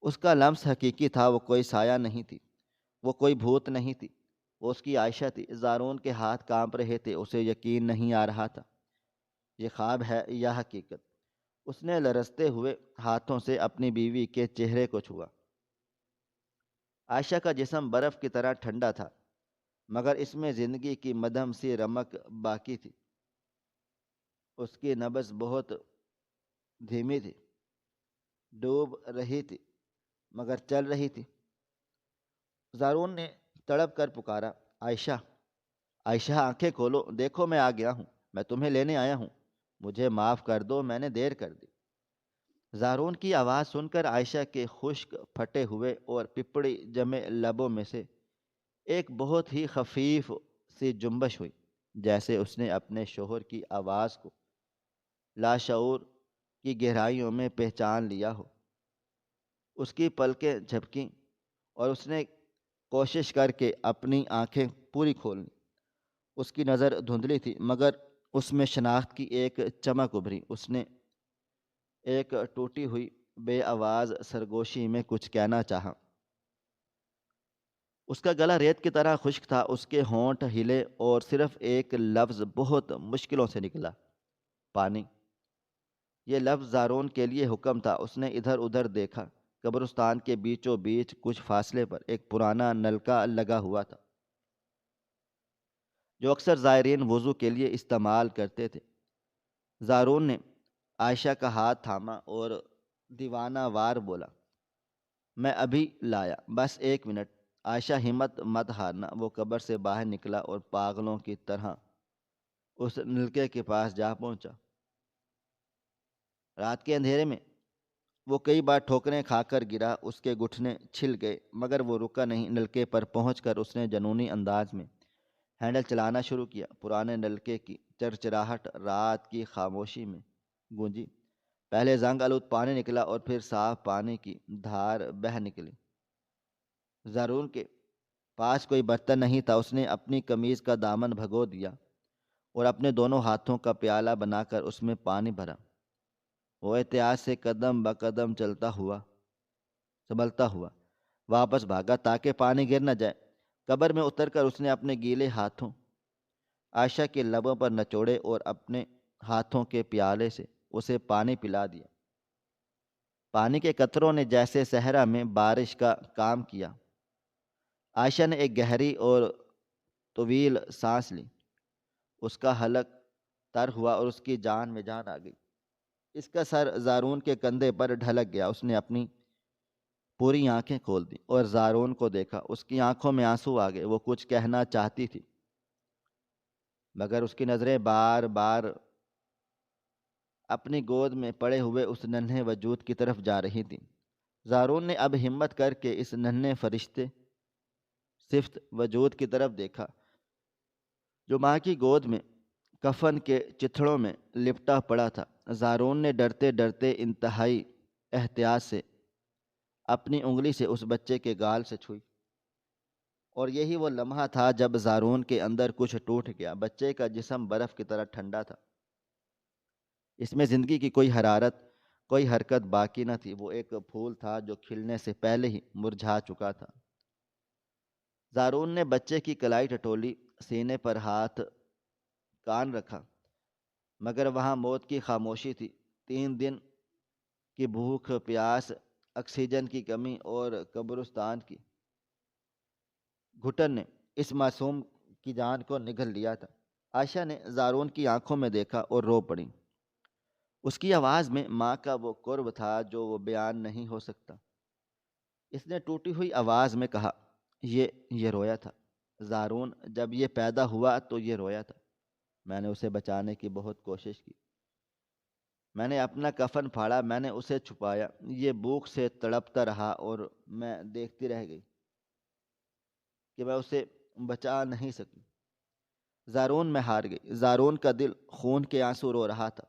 اس کا لمس حقیقی تھا، وہ کوئی سایہ نہیں تھی، وہ کوئی بھوت نہیں تھی، وہ اس کی عائشہ تھی۔ زارون کے ہاتھ کانپ رہے تھے، اسے یقین نہیں آ رہا تھا یہ خواب ہے یا حقیقت۔ اس نے لرزتے ہوئے ہاتھوں سے اپنی بیوی کے چہرے کو چھوا۔ عائشہ کا جسم برف کی طرح ٹھنڈا تھا، مگر اس میں زندگی کی مدھم سی رمق باقی تھی۔ اس کی نبض بہت دھیمی تھی، ڈوب رہی تھی مگر چل رہی تھی۔ زارون نے تڑپ کر پکارا، عائشہ، عائشہ آنکھیں کھولو، دیکھو میں آ گیا ہوں، میں تمہیں لینے آیا ہوں، مجھے معاف کر دو، میں نے دیر کر دی۔ زارون کی آواز سن کر عائشہ کے خشک پھٹے ہوئے اور پپڑی جمے لبوں میں سے ایک بہت ہی خفیف سی جنبش ہوئی، جیسے اس نے اپنے شوہر کی آواز کو لاشعور کی گہرائیوں میں پہچان لیا ہو۔ اس کی پلکیں جھپکیں اور اس نے کوشش کر کے اپنی آنکھیں پوری کھول لیں۔ اس کی نظر دھندلی تھی، مگر اس میں شناخت کی ایک چمک ابھری۔ اس نے ایک ٹوٹی ہوئی بے آواز سرگوشی میں کچھ کہنا چاہا۔ اس کا گلا ریت کی طرح خشک تھا، اس کے ہونٹ ہلے اور صرف ایک لفظ بہت مشکلوں سے نکلا، پانی۔ یہ لفظ زارون کے لیے حکم تھا۔ اس نے ادھر ادھر دیکھا۔ قبرستان کے بیچوں بیچ کچھ فاصلے پر ایک پرانا نلکا لگا ہوا تھا جو اکثر زائرین وضو کے لیے استعمال کرتے تھے۔ زارون نے عائشہ کا ہاتھ تھاما اور دیوانہ وار بولا، میں ابھی لایا، بس ایک منٹ۔ عائشہ، ہمت مت ہارنا۔ وہ قبر سے باہر نکلا اور پاگلوں کی طرح اس نلکے کے پاس جا پہنچا۔ رات کے اندھیرے میں وہ کئی بار ٹھوکریں کھا کر گرا، اس کے گھٹنے چھل گئے، مگر وہ رکا نہیں۔ نلکے پر پہنچ کر اس نے جنونی انداز میں ہینڈل چلانا شروع کیا۔ پرانے نلکے کی چرچراہٹ رات کی خاموشی میں گونجی۔ پہلے زنگ آلود پانی نکلا اور پھر صاف پانی کی دھار بہہ نکلی۔ زارون کے پاس کوئی برتن نہیں تھا۔ اس نے اپنی قمیض کا دامن بھگو دیا اور اپنے دونوں ہاتھوں کا پیالہ بنا کر اس میں پانی بھرا۔ وہ احتیاط سے قدم بقدم سنبھلتا ہوا واپس بھاگا تاکہ پانی گر نہ جائے۔ قبر میں اتر کر اس نے اپنے گیلے ہاتھوں عائشہ کے لبوں پر نچوڑے اور اپنے ہاتھوں کے پیالے سے اسے پانی پلا دیا۔ پانی کے قطروں نے جیسے صحرا میں بارش کا کام کیا۔ عائشہ نے ایک گہری اور طویل سانس لی۔ اس کا حلق تر ہوا اور اس کی جان میں جان آ گئی۔ اس کا سر زارون کے کندھے پر ڈھلک گیا۔ اس نے اپنی پوری آنکھیں کھول دیں اور زارون کو دیکھا۔ اس کی آنکھوں میں آنسو آ گئے۔ وہ کچھ کہنا چاہتی تھی، مگر اس کی نظریں بار بار اپنی گود میں پڑے ہوئے اس ننھے وجود کی طرف جا رہی تھیں۔ زارون نے اب ہمت کر کے اس ننھے فرشتے صفت وجود کی طرف دیکھا جو ماں کی گود میں کفن کے چتھڑوں میں لپٹا پڑا تھا۔ زارون نے ڈرتے ڈرتے انتہائی احتیاط سے اپنی انگلی سے اس بچے کے گال سے چھوئی، اور یہی وہ لمحہ تھا جب زارون کے اندر کچھ ٹوٹ گیا۔ بچے کا جسم برف کی طرح ٹھنڈا تھا، اس میں زندگی کی کوئی حرارت، کوئی حرکت باقی نہ تھی۔ وہ ایک پھول تھا جو کھلنے سے پہلے ہی مرجھا چکا تھا۔ زارون نے بچے کی کلائی ٹٹولی، سینے پر ہاتھ کان رکھا، مگر وہاں موت کی خاموشی تھی۔ 3 دن کی بھوک، پیاس، آکسیجن کی کمی اور قبرستان کی گھٹن نے اس معصوم کی جان کو نگل لیا تھا۔ عائشہ نے زارون کی آنکھوں میں دیکھا اور رو پڑی۔ اس کی آواز میں ماں کا وہ قرب تھا جو وہ بیان نہیں ہو سکتا۔ اس نے ٹوٹی ہوئی آواز میں کہا، یہ رویا تھا زارون، جب یہ پیدا ہوا تو یہ رویا تھا۔ میں نے اسے بچانے کی بہت کوشش کی، میں نے اپنا کفن پھاڑا، میں نے اسے چھپایا، یہ بھوک سے تڑپتا رہا اور میں دیکھتی رہ گئی کہ میں اسے بچا نہیں سکی۔ زارون میں ہار گئی۔ زارون کا دل خون کے آنسو رو رہا تھا،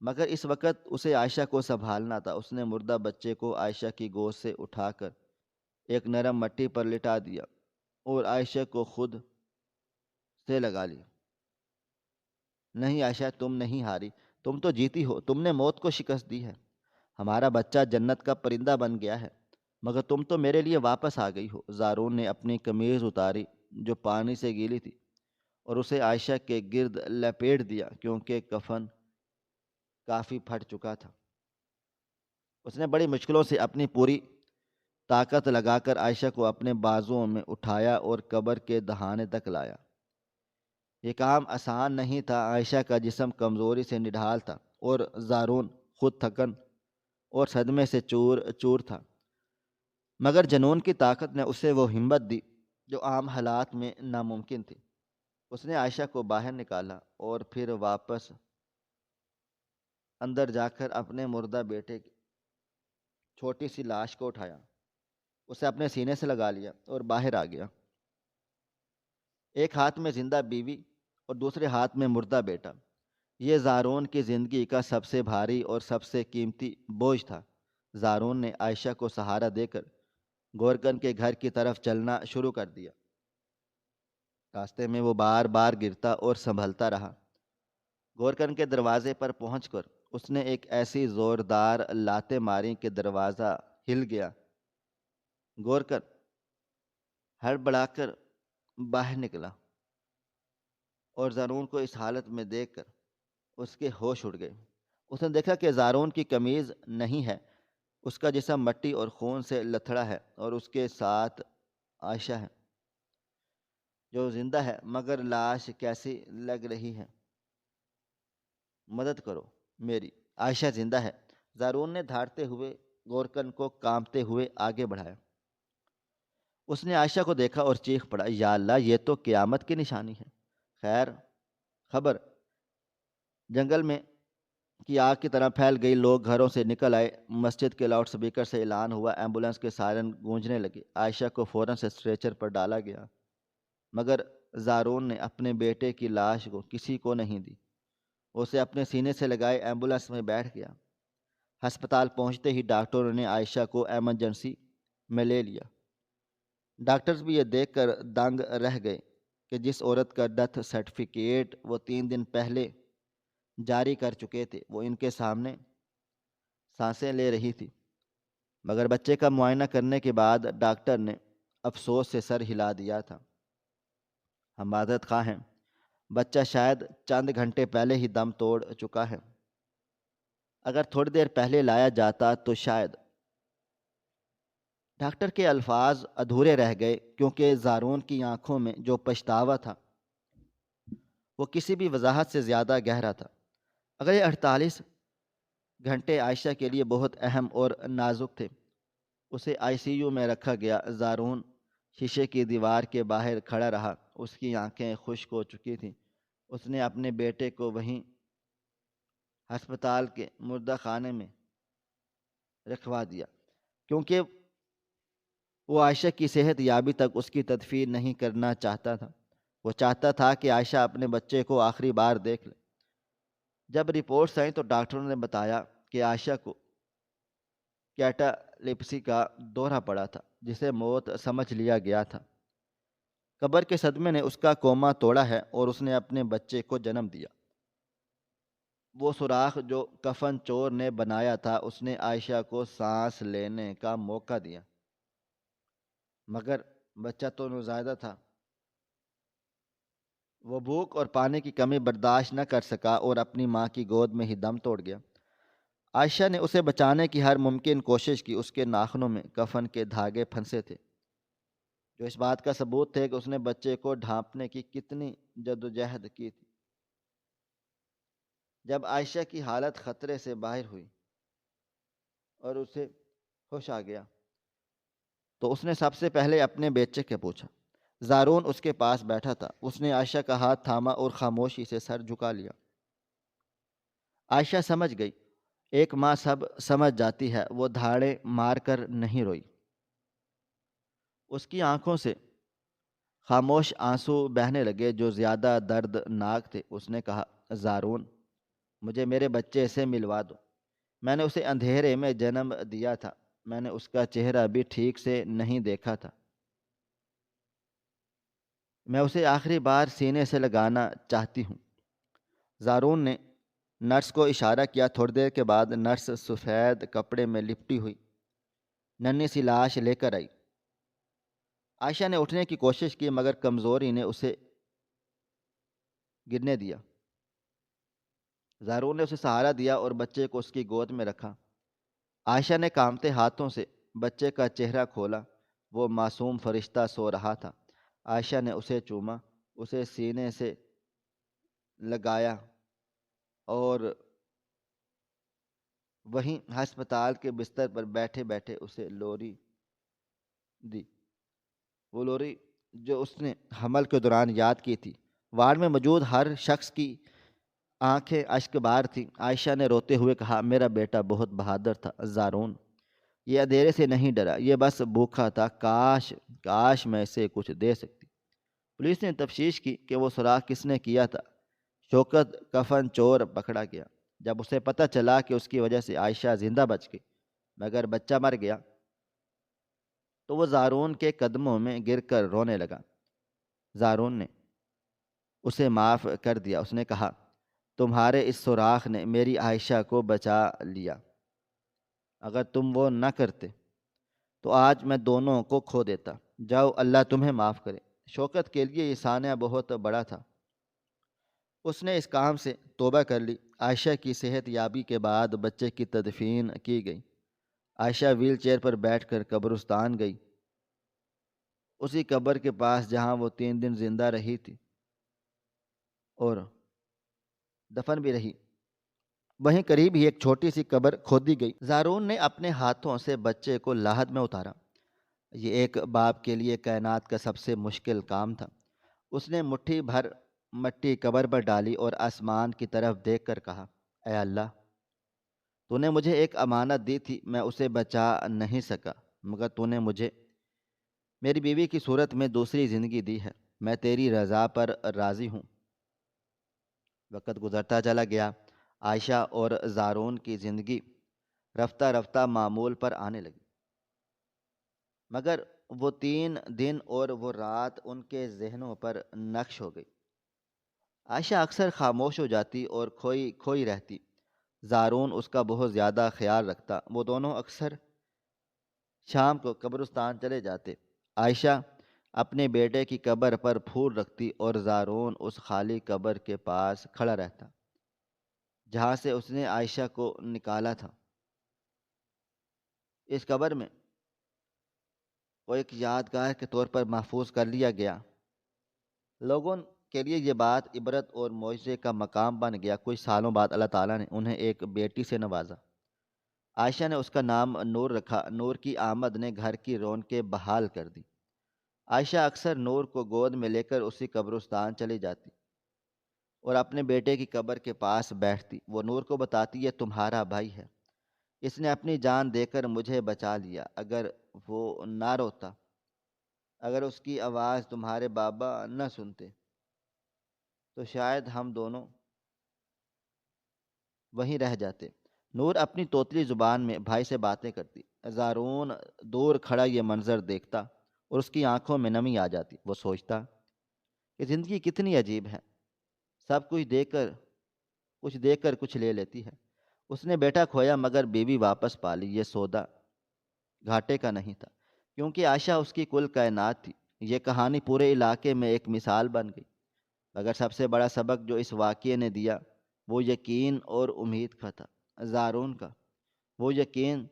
مگر اس وقت اسے عائشہ کو سنبھالنا تھا۔ اس نے مردہ بچے کو عائشہ کی گود سے اٹھا کر ایک نرم مٹی پر لٹا دیا اور عائشہ کو خود سے لگا لیا۔ نہیں عائشہ، تم نہیں ہاری، تم تو جیتی ہو، تم نے موت کو شکست دی ہے۔ ہمارا بچہ جنت کا پرندہ بن گیا ہے، مگر تم تو میرے لیے واپس آ گئی ہو۔ زارون نے اپنی قمیض اتاری جو پانی سے گیلی تھی اور اسے عائشہ کے گرد لپیٹ دیا، کیونکہ کفن کافی پھٹ چکا تھا۔ اس نے بڑی مشکلوں سے اپنی پوری طاقت لگا کر عائشہ کو اپنے بازوؤں میں اٹھایا اور قبر کے دہانے تک لایا۔ یہ کام آسان نہیں تھا۔ عائشہ کا جسم کمزوری سے نڈھال تھا اور زارون خود تھکن اور صدمے سے چور چور تھا، مگر جنون کی طاقت نے اسے وہ ہمت دی جو عام حالات میں ناممکن تھی۔ اس نے عائشہ کو باہر نکالا اور پھر واپس اندر جا کر اپنے مردہ بیٹے کی چھوٹی سی لاش کو اٹھایا، اسے اپنے سینے سے لگا لیا اور باہر آ گیا۔ ایک ہاتھ میں زندہ بیوی اور دوسرے ہاتھ میں مردہ بیٹا۔ یہ زارون کی زندگی کا سب سے بھاری اور سب سے قیمتی بوجھ تھا۔ زارون نے عائشہ کو سہارا دے کر گورکن کے گھر کی طرف چلنا شروع کر دیا۔ راستے میں وہ بار بار گرتا اور سنبھلتا رہا۔ گورکن کے دروازے پر پہنچ کر اس نے ایک ایسی زوردار لاتیں ماری کہ دروازہ ہل گیا۔ گورکن ہڑبڑا کر باہر نکلا اور زارون کو اس حالت میں دیکھ کر اس کے ہوش اڑ گئے۔ اس نے دیکھا کہ زارون کی قمیض نہیں ہے، اس کا جسم مٹی اور خون سے لتھڑا ہے اور اس کے ساتھ عائشہ ہے جو زندہ ہے، مگر لاش کیسی لگ رہی ہے۔ مدد کرو میری، عائشہ زندہ ہے۔ زارون نے دھاڑتے ہوئے گورکن کو کانپتے ہوئے آگے بڑھایا۔ اس نے عائشہ کو دیکھا اور چیخ پڑا، یا اللہ، یہ تو قیامت کی نشانی ہے۔ خیر خبر جنگل میں کی آگ کی طرح پھیل گئی۔ لوگ گھروں سے نکل آئے، مسجد کے لاؤڈ سپیکر سے اعلان ہوا، ایمبولینس کے سائرن گونجنے لگے۔ عائشہ کو فوراً سے اسٹریچر پر ڈالا گیا، مگر زارون نے اپنے بیٹے کی لاش کو کسی کو نہیں دی۔ اسے اپنے سینے سے لگائے ایمبولینس میں بیٹھ گیا۔ ہسپتال پہنچتے ہی ڈاکٹروں نے عائشہ کو ایمرجنسی میں لے لیا۔ ڈاکٹرز بھی یہ دیکھ کر دنگ رہ گئے کہ جس عورت کا ڈیتھ سرٹیفکیٹ وہ 3 دن پہلے جاری کر چکے تھے وہ ان کے سامنے سانسیں لے رہی تھی۔ مگر بچے کا معائنہ کرنے کے بعد ڈاکٹر نے افسوس سے سر ہلا دیا تھا۔ ہم معذرت خواہ ہیں، بچہ شاید چند گھنٹے پہلے ہی دم توڑ چکا ہے۔ اگر تھوڑی دیر پہلے لایا جاتا تو شاید۔ ڈاکٹر کے الفاظ ادھورے رہ گئے، کیونکہ زارون کی آنکھوں میں جو پچھتاوا تھا وہ کسی بھی وضاحت سے زیادہ گہرا تھا۔ اگر یہ 48 گھنٹے عائشہ کے لیے بہت اہم اور نازک تھے۔ اسے ICU میں رکھا گیا۔ زارون شیشے کی دیوار کے باہر کھڑا رہا، اس کی آنکھیں خشک ہو چکی تھیں۔ اس نے اپنے بیٹے کو وہیں ہسپتال کے مردہ خانے میں رکھوا دیا، کیونکہ وہ عائشہ کی صحت یابی تک اس کی تدفین نہیں کرنا چاہتا تھا۔ وہ چاہتا تھا کہ عائشہ اپنے بچے کو آخری بار دیکھ لے۔ جب رپورٹس آئیں تو ڈاکٹروں نے بتایا کہ عائشہ کو کیٹالیپسی کا دورہ پڑا تھا، جسے موت سمجھ لیا گیا تھا۔ قبر کے صدمے نے اس کا کوما توڑا ہے اور اس نے اپنے بچے کو جنم دیا۔ وہ سوراخ جو کفن چور نے بنایا تھا، اس نے عائشہ کو سانس لینے کا موقع دیا، مگر بچہ تو نوزائیدہ تھا۔ وہ بھوک اور پانی کی کمی برداشت نہ کر سکا اور اپنی ماں کی گود میں ہی دم توڑ گیا۔ عائشہ نے اسے بچانے کی ہر ممکن کوشش کی۔ اس کے ناخنوں میں کفن کے دھاگے پھنسے تھے جو اس بات کا ثبوت تھے کہ اس نے بچے کو ڈھانپنے کی کتنی جدوجہد کی تھی۔ جب عائشہ کی حالت خطرے سے باہر ہوئی اور اسے ہوش آ گیا تو اس نے سب سے پہلے اپنے بیٹے کے پوچھا۔ زارون اس کے پاس بیٹھا تھا۔ اس نے عائشہ کا ہاتھ تھاما اور خاموشی سے سر جھکا لیا۔ عائشہ سمجھ گئی، ایک ماں سب سمجھ جاتی ہے، وہ دھاڑے مار کر نہیں روئی۔ اس کی آنکھوں سے خاموش آنسو بہنے لگے جو زیادہ دردناک تھے۔ اس نے کہا، زارون، مجھے میرے بچے سے ملوا دو۔ میں نے اسے اندھیرے میں جنم دیا تھا، میں نے اس کا چہرہ بھی ٹھیک سے نہیں دیکھا تھا، میں اسے آخری بار سینے سے لگانا چاہتی ہوں۔ زارون نے نرس کو اشارہ کیا۔ تھوڑی دیر کے بعد نرس سفید کپڑے میں لپٹی ہوئی ننھی سی لاش لے کر آئی۔ عائشہ نے اٹھنے کی کوشش کی مگر کمزوری نے اسے گرنے دیا۔ زارون نے اسے سہارا دیا اور بچے کو اس کی گود میں رکھا۔ عائشہ نے کانپتے ہاتھوں سے بچے کا چہرہ کھولا۔ وہ معصوم فرشتہ سو رہا تھا۔ عائشہ نے اسے چوما، اسے سینے سے لگایا اور وہیں ہسپتال کے بستر پر بیٹھے بیٹھے اسے لوری دی، وہ لوری جو اس نے حمل کے دوران یاد کی تھی۔ وارڈ میں موجود ہر شخص کی آنکھیں اشک بار تھیں۔ عائشہ نے روتے ہوئے کہا، میرا بیٹا بہت بہادر تھا زارون، یہ اندھیرے سے نہیں ڈرا، یہ بس بھوکا تھا، کاش میں اسے کچھ دے سکتی۔ پولیس نے تفتیش کی کہ وہ سراغ کس نے کیا تھا۔ شوکت کفن چور پکڑا گیا۔ جب اسے پتہ چلا کہ اس کی وجہ سے عائشہ زندہ بچ گئی مگر بچہ مر گیا تو وہ زارون کے قدموں میں گر کر رونے لگا۔ زارون نے اسے معاف کر دیا۔ اس نے کہا، تمہارے اس سوراخ نے میری عائشہ کو بچا لیا، اگر تم وہ نہ کرتے تو آج میں دونوں کو کھو دیتا۔ جاؤ، اللہ تمہیں معاف کرے۔ شوکت کے لیے یہ سانحہ بہت بڑا تھا۔ اس نے اس کام سے توبہ کر لی۔ عائشہ کی صحت یابی کے بعد بچے کی تدفین کی گئی۔ عائشہ ویل چیئر پر بیٹھ کر قبرستان گئی، اسی قبر کے پاس جہاں وہ 3 دن زندہ رہی تھی اور دفن بھی رہی۔ وہیں قریب ہی ایک چھوٹی سی قبر کھودی گئی۔ زارون نے اپنے ہاتھوں سے بچے کو لاحد میں اتارا۔ یہ ایک باپ کے لیے کائنات کا سب سے مشکل کام تھا۔ اس نے مٹھی بھر مٹی قبر پر ڈالی اور آسمان کی طرف دیکھ کر کہا، اے اللہ، تو نے مجھے ایک امانت دی تھی، میں اسے بچا نہیں سکا، مگر تو نے مجھے میری بیوی کی صورت میں دوسری زندگی دی ہے، میں تیری رضا پر راضی ہوں۔ وقت گزرتا چلا گیا۔ عائشہ اور زارون کی زندگی رفتہ رفتہ معمول پر آنے لگی، مگر وہ 3 دن اور وہ رات ان کے ذہنوں پر نقش ہو گئی۔ عائشہ اکثر خاموش ہو جاتی اور کھوئی رہتی۔ زارون اس کا بہت زیادہ خیال رکھتا۔ وہ دونوں اکثر شام کو قبرستان چلے جاتے۔ عائشہ اپنے بیٹے کی قبر پر پھول رکھتی اور زارون اس خالی قبر کے پاس کھڑا رہتا جہاں سے اس نے عائشہ کو نکالا تھا۔ اس قبر میں وہ ایک یادگار کے طور پر محفوظ کر لیا گیا۔ لوگوں کے لیے یہ بات عبرت اور معجزے کا مقام بن گیا۔ کچھ سالوں بعد اللہ تعالیٰ نے انہیں ایک بیٹی سے نوازا۔ عائشہ نے اس کا نام نور رکھا۔ نور کی آمد نے گھر کی رونقیں بحال کر دی۔ عائشہ اکثر نور کو گود میں لے کر اسی قبرستان چلی جاتی اور اپنے بیٹے کی قبر کے پاس بیٹھتی۔ وہ نور کو بتاتی، یہ تمہارا بھائی ہے، اس نے اپنی جان دے کر مجھے بچا لیا، اگر وہ نہ روتا، اگر اس کی آواز تمہارے بابا نہ سنتے تو شاید ہم دونوں وہیں رہ جاتے۔ نور اپنی توتلی زبان میں بھائی سے باتیں کرتی۔ زارون دور کھڑا یہ منظر دیکھتا اور اس کی آنکھوں میں نمی آ جاتی۔ وہ سوچتا کہ زندگی کتنی عجیب ہے، سب کچھ دے کر کچھ لے لیتی ہے۔ اس نے بیٹا کھویا مگر بیوی واپس پالی۔ یہ سودا گھاٹے کا نہیں تھا کیونکہ عائشہ اس کی کل کائنات تھی۔ یہ کہانی پورے علاقے میں ایک مثال بن گئی، مگر سب سے بڑا سبق جو اس واقعے نے دیا وہ یقین اور امید کا تھا۔ زارون کا وہ یقین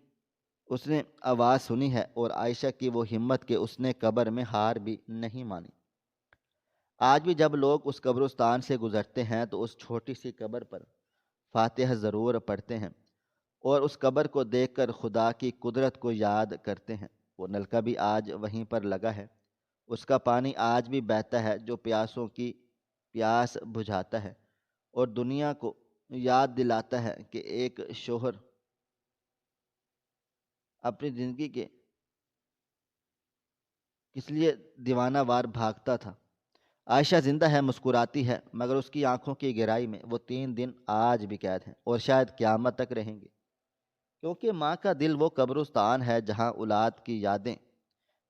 اس نے آواز سنی ہے اور عائشہ کی وہ ہمت کہ اس نے قبر میں ہار بھی نہیں مانی۔ آج بھی جب لوگ اس قبرستان سے گزرتے ہیں تو اس چھوٹی سی قبر پر فاتحہ ضرور پڑھتے ہیں اور اس قبر کو دیکھ کر خدا کی قدرت کو یاد کرتے ہیں۔ وہ نلکا بھی آج وہیں پر لگا ہے، اس کا پانی آج بھی بہتا ہے جو پیاسوں کی پیاس بجھاتا ہے اور دنیا کو یاد دلاتا ہے کہ ایک شوہر اپنی زندگی کے کس لیے دیوانہ وار بھاگتا تھا۔ عائشہ زندہ ہے، مسکراتی ہے، مگر اس کی آنکھوں کی گہرائی میں وہ 3 دن آج بھی قید ہیں اور شاید قیامت تک رہیں گے، کیونکہ ماں کا دل وہ قبرستان ہے جہاں اولاد کی یادیں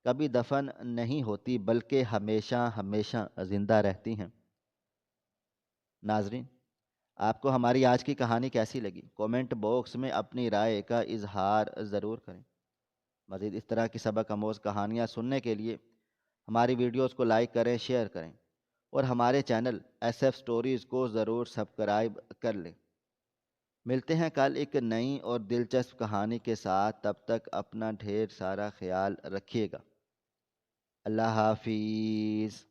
کبھی دفن نہیں ہوتی بلکہ ہمیشہ ہمیشہ زندہ رہتی ہیں۔ ناظرین، آپ کو ہماری آج کی کہانی کیسی لگی؟ کومنٹ باکس میں اپنی رائے کا اظہار ضرور کریں۔ مزید اس طرح کی سبق آموز کہانیاں سننے کے لیے ہماری ویڈیوز کو لائک کریں، شیئر کریں اور ہمارے چینل ایس ایف سٹوریز کو ضرور سبسکرائب کر لیں۔ ملتے ہیں کل ایک نئی اور دلچسپ کہانی کے ساتھ، تب تک اپنا ڈھیر سارا خیال رکھیے گا۔ اللہ حافظ۔